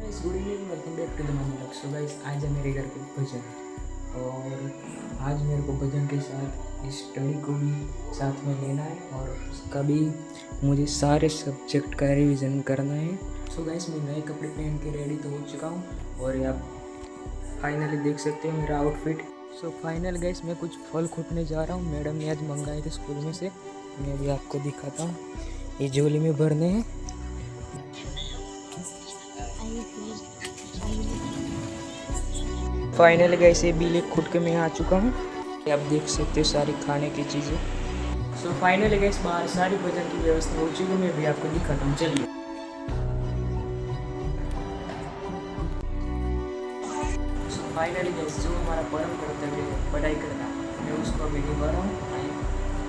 Guys good evening, welcome back to the my vlog. So guys आज है मेरे घर पे भजन और आज मेरे को भजन के साथ स्टडी को भी साथ में लेना है और उसका भी मुझे सारे सब्जेक्ट का रिवीजन करना है। सो गाइस मैं नए कपड़े पहन के रेडी तो हो चुका हूँ और ये आप फाइनली देख सकते हो मेरा आउटफिट। सो फाइनल गाइस मैं कुछ फल खूटने जा रहा हूँ। मैडम ने आज मंगाए थे स्कूल में से, मैं भी आपको दिखाता हूँ। ये झोली में भरने हैं। फाइनली गाइस ये बिल खुद के मैं आ चुका हूँ। आप देख सकते हो सारी खाने की चीज़ें। सो फाइनली गाइस बाहर सारी भोजन की व्यवस्था हो चुकी है, मैं भी आपको दिखाता हूँ। चलिए। सो फाइनली गाइस जो हमारा परम कर्तव्य है पढ़ाई करना, मैं उसको अभी निभा रहा हूँ।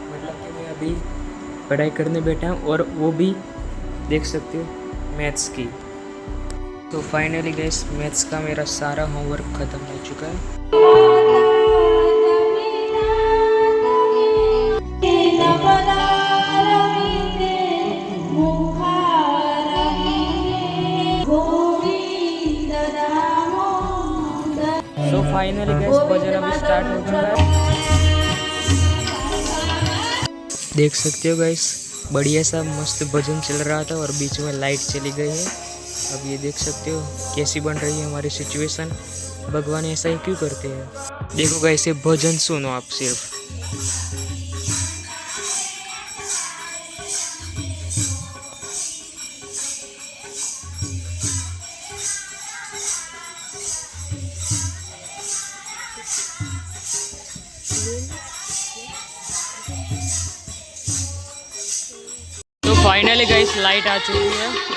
मतलब कि मैं अभी पढ़ाई करने बैठा हूँ और वो भी देख सकते हो मैथ्स की। तो फाइनली गाइस मैथ्स का मेरा सारा होमवर्क ख़त्म हो चुका है। तो फाइनली गाइस भजन अभी स्टार्ट हो चुका है। देख सकते हो गाइस बढ़िया सा मस्त भजन चल रहा था और बीच में लाइट चली गई है। अब ये देख सकते हो कैसी बन रही है हमारी सिचुएशन। भगवान ऐसा ही क्यों करते हैं। देखो गाइस ये भजन सुनो आप सिर्फ। तो फाइनली गाइस लाइट आ चुकी है।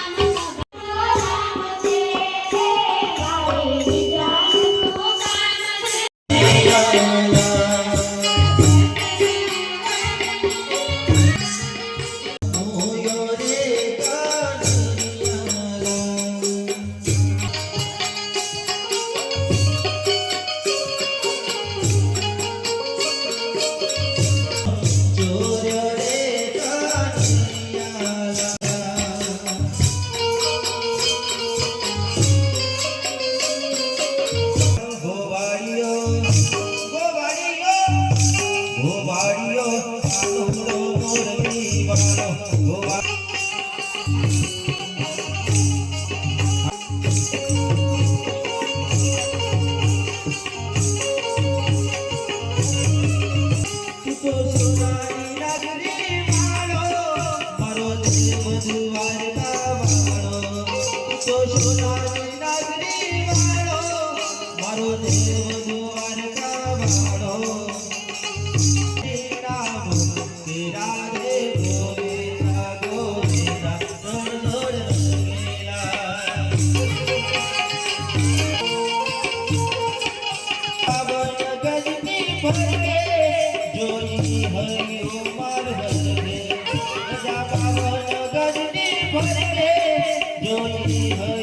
जोई